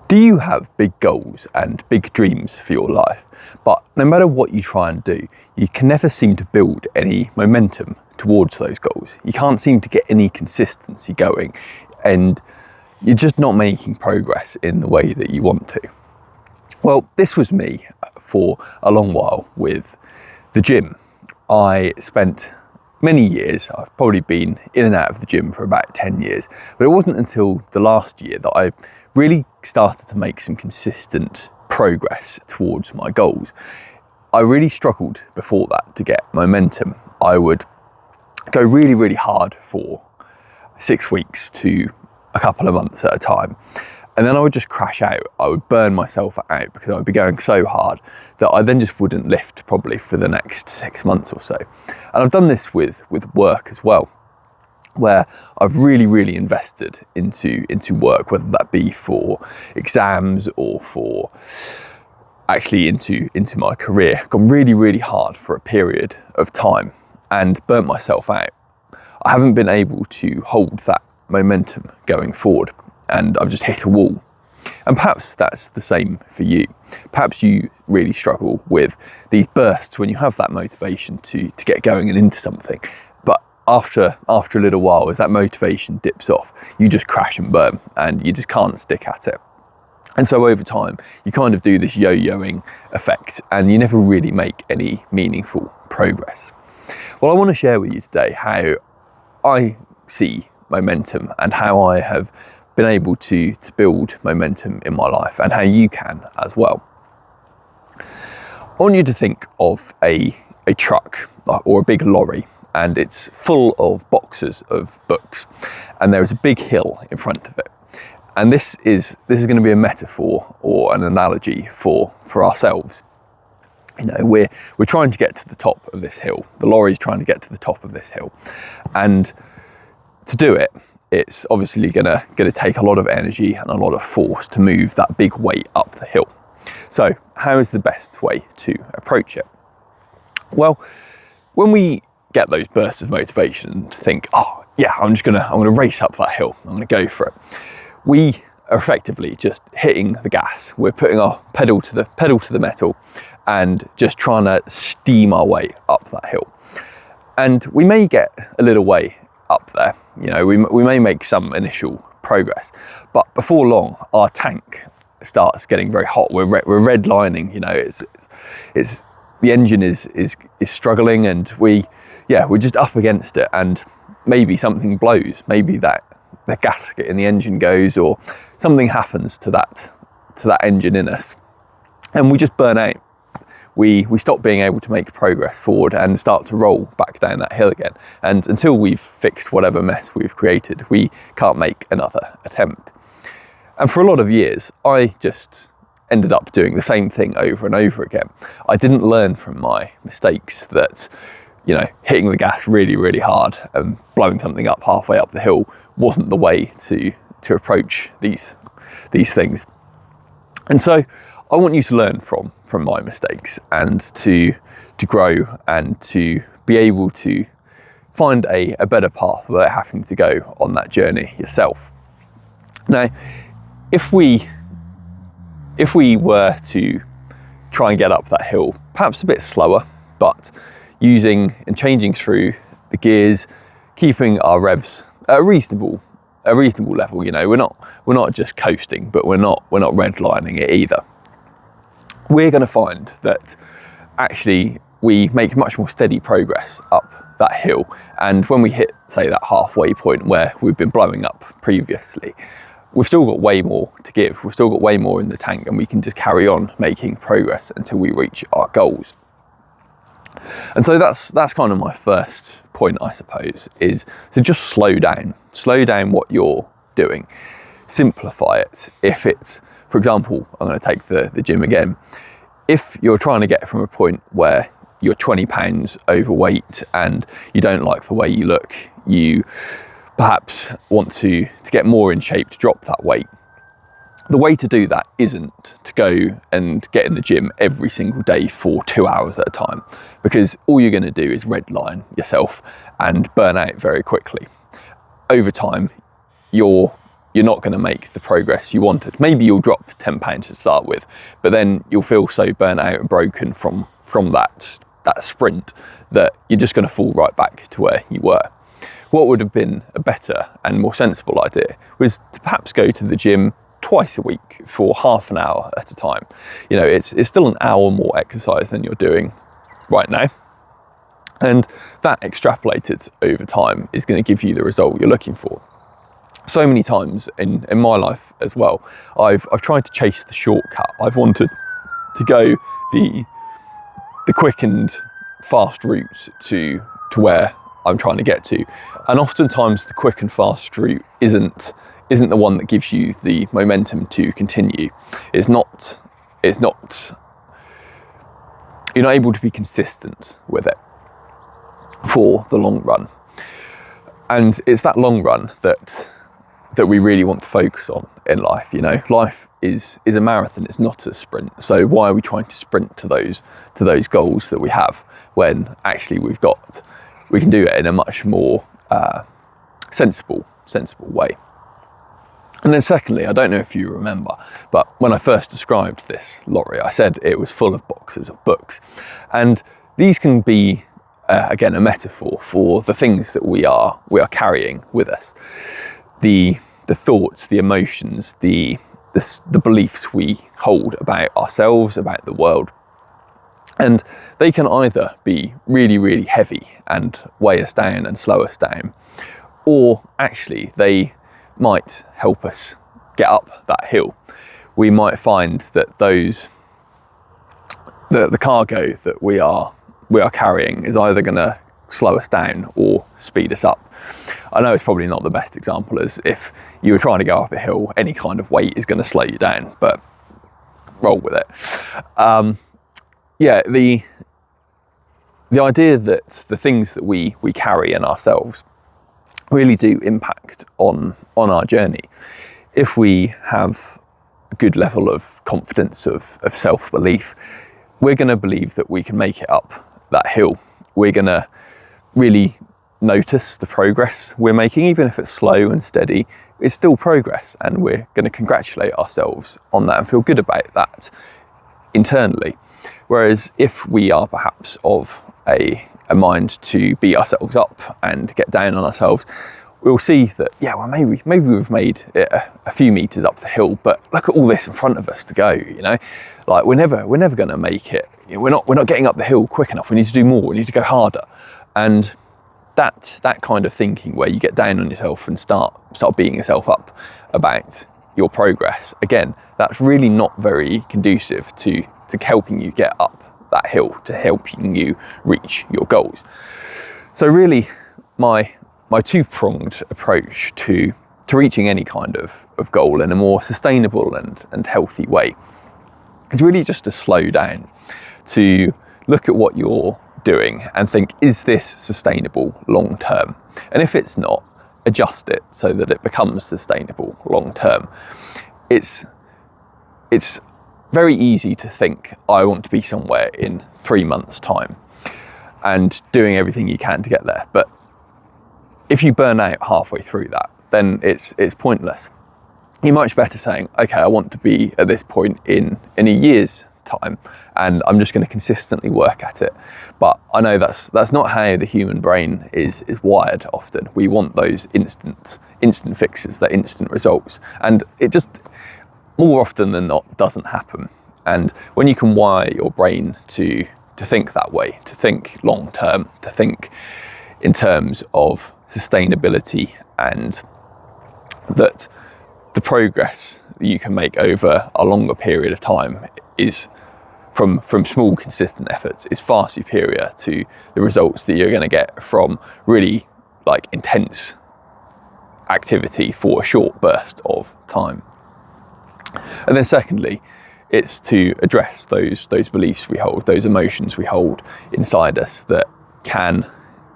Do you have big goals and big dreams for your life? But no matter what you try and do, you can never seem to build any momentum towards those goals. You can't seem to get any consistency going, and you're just not making progress in the way that you want to. Well, this was me for a long while with the gym. I spent many years, I've probably been in and out of the gym for about 10 years, but it wasn't until the last year that I really started to make some consistent progress towards my goals. I really struggled before that to get momentum. I would go really, really hard for 6 weeks to a couple of months at a time. And then I would just crash out. I would burn myself out because I would be going so hard that I then just wouldn't lift probably for the next 6 months or so. And I've done this with work as well, where I've really, really invested into work, whether that be for exams or for actually into my career. Gone really, really hard for a period of time and burnt myself out. I haven't been able to hold that momentum going forward, and I've just hit a wall. And perhaps that's the same for you. Perhaps you really struggle with these bursts when you have that motivation to get going and into something. But after a little while, as that motivation dips off, you just crash and burn and you just can't stick at it. And so over time, you kind of do this yo-yoing effect and you never really make any meaningful progress. Well, I want to share with you today how I see momentum and how I have been able to build momentum in my life, and how you can as well. I want you to think of a truck or a big lorry, and it's full of boxes of books, and there is a big hill in front of it. And this is going to be a metaphor or an analogy for ourselves. You know, we're trying to get to the top of this hill. The lorry is trying to get to the top of this hill, and to do it, it's obviously gonna take a lot of energy and a lot of force to move that big weight up the hill. So how is the best way to approach it? Well, when we get those bursts of motivation to think, oh yeah, I'm gonna race up that hill, I'm gonna go for it, we are effectively just hitting the gas. We're putting our pedal to the metal and just trying to steam our way up that hill. And we may get a little way up there, you know, we may make some initial progress, but before long our tank starts getting very hot. We're redlining, you know, it's the engine is struggling, and we're just up against it, and maybe something blows, maybe that the gasket in the engine goes, or something happens to that engine in us, and we just burn out. We stop being able to make progress forward and start to roll back down that hill again. And until we've fixed whatever mess we've created, we can't make another attempt. And for a lot of years, I just ended up doing the same thing over and over again. I didn't learn from my mistakes that, you know, hitting the gas really, really hard and blowing something up halfway up the hill wasn't the way to approach these things. And so I want you to learn from my mistakes and to grow and to be able to find a better path without having to go on that journey yourself. Now, if we were to try and get up that hill, perhaps a bit slower, but using and changing through the gears, keeping our revs at a reasonable level, you know, we're not just coasting, but we're not redlining it either. We're going to find that actually we make much more steady progress up that hill. And when we hit, say, that halfway point where we've been blowing up previously, we've still got way more to give. We've still got way more in the tank, and we can just carry on making progress until we reach our goals. And so that's kind of my first point, I suppose, is to just slow down what you're doing. Simplify it. If it's, for example, I'm going to take the gym again. If you're trying to get from a point where you're 20 pounds overweight and you don't like the way you look, you perhaps want to get more in shape to drop that weight. The way to do that isn't to go and get in the gym every single day for 2 hours at a time, because all you're going to do is redline yourself and burn out very quickly. Over time, you're you're not going to make the progress you wanted. Maybe you'll drop 10 pounds to start with, but then you'll feel so burnt out and broken from that sprint that you're just going to fall right back to where you were. What would have been a better and more sensible idea was to perhaps go to the gym twice a week for half an hour at a time. You know, it's still an hour more exercise than you're doing right now. And that extrapolated over time is going to give you the result you're looking for. So many times in my life as well, I've tried to chase the shortcut. I've wanted to go the quick and fast route to where I'm trying to get to. And oftentimes the quick and fast route isn't the one that gives you the momentum to continue. You're not able to be consistent with it for the long run. And it's that long run that we really want to focus on in life. You know, life is a marathon, it's not a sprint. So why are we trying to sprint to those goals that we have when actually we can do it in a much more sensible way. And then secondly, I don't know if you remember, but when I first described this lorry, I said it was full of boxes of books. And these can be, again, a metaphor for the things that we are carrying with us. The thoughts, the emotions, the beliefs we hold about ourselves, about the world. And they can either be really, really heavy and weigh us down and slow us down, or actually they might help us get up that hill. We might find that the cargo that we are carrying is either going to slow us down or speed us up. I know it's probably not the best example, as if you were trying to go up a hill, any kind of weight is going to slow you down, but roll with it. The idea that the things that we carry in ourselves really do impact on our journey. If we have a good level of confidence, of self-belief, we're going to believe that we can make it up that hill. We're going to really notice the progress we're making, even if it's slow and steady, it's still progress, and we're going to congratulate ourselves on that and feel good about that internally. Whereas if we are perhaps of a mind to beat ourselves up and get down on ourselves, we'll see that, maybe we've made it a few meters up the hill, but look at all this in front of us to go, you know, like we're never going to make it. You know, we're not getting up the hill quick enough. We need to do more. We need to go harder. And that kind of thinking, where you get down on yourself and start beating yourself up about your progress, again, that's really not very conducive to helping you get up that hill, to helping you reach your goals. So really, my two-pronged approach to reaching any kind of goal in a more sustainable and healthy way is really just to slow down, to look at what you're doing and think, is this sustainable long term? And if it's not, adjust it so that it becomes sustainable long term. It's very easy to think, I want to be somewhere in 3 months' time, and doing everything you can to get there. But if you burn out halfway through that, then it's pointless. You're much better saying, okay, I want to be at this point in a year's time, and I'm just going to consistently work at it. But I know that's not how the human brain is wired. Often we want those instant fixes, the instant results, and it just more often than not doesn't happen. And when you can wire your brain to think that way, to think long term, to think in terms of sustainability, and that the progress that you can make over a longer period of time is from small consistent efforts, is far superior to the results that you're going to get from really like intense activity for a short burst of time. And then secondly, it's to address those beliefs we hold, those emotions we hold inside us that can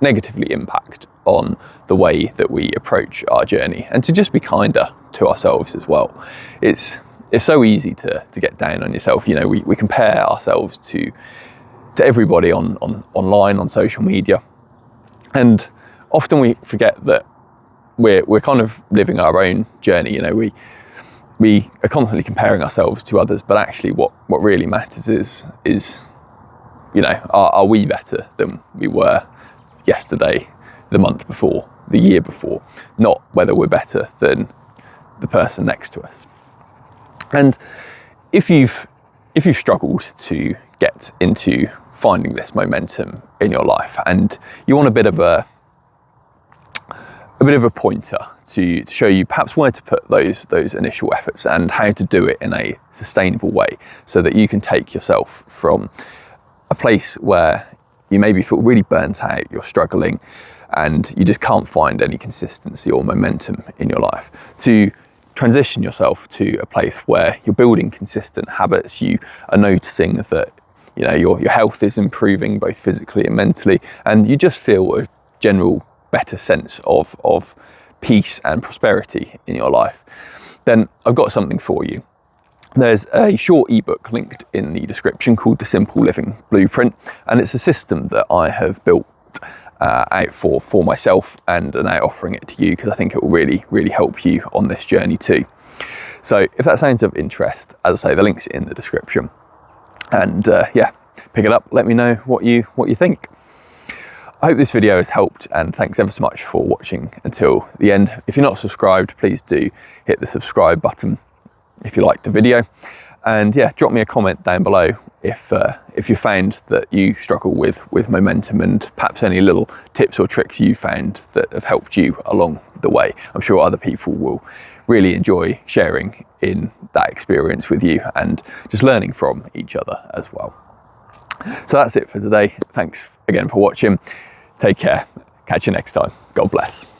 negatively impact on the way that we approach our journey, and to just be kinder to ourselves as well. It's so easy to get down on yourself. You know, we compare ourselves to everybody online, on social media, and often we forget that we're kind of living our own journey. You know, we are constantly comparing ourselves to others, but actually what really matters is you know, are we better than we were yesterday, the month before, the year before, not whether we're better than the person next to us. And if you've struggled to get into finding this momentum in your life, and you want a bit of a pointer to show you perhaps where to put those initial efforts and how to do it in a sustainable way, so that you can take yourself from a place where you maybe feel really burnt out, you're struggling, and you just can't find any consistency or momentum in your life, to transition yourself to a place where you're building consistent habits. You are noticing that, you know, your health is improving both physically and mentally, and you just feel a general better sense of peace and prosperity in your life. Then I've got something for you. There's a short ebook linked in the description called The Simple Living Blueprint, and it's a system that I have built out for myself, and are now offering it to you because I think it will really help you on this journey too. So if that sounds of interest, as I say, the link's in the description, and yeah, pick it up, let me know what you think. I hope this video has helped, and thanks ever so much for watching until the end. If you're not subscribed, please do hit the subscribe button if you liked the video, and yeah, drop me a comment down below if you found that you struggle with momentum, and perhaps any little tips or tricks you found that have helped you along the way. I'm sure other people will really enjoy sharing in that experience with you and just learning from each other as well. So that's it for today. Thanks again for watching. Take care. Catch you next time. God bless.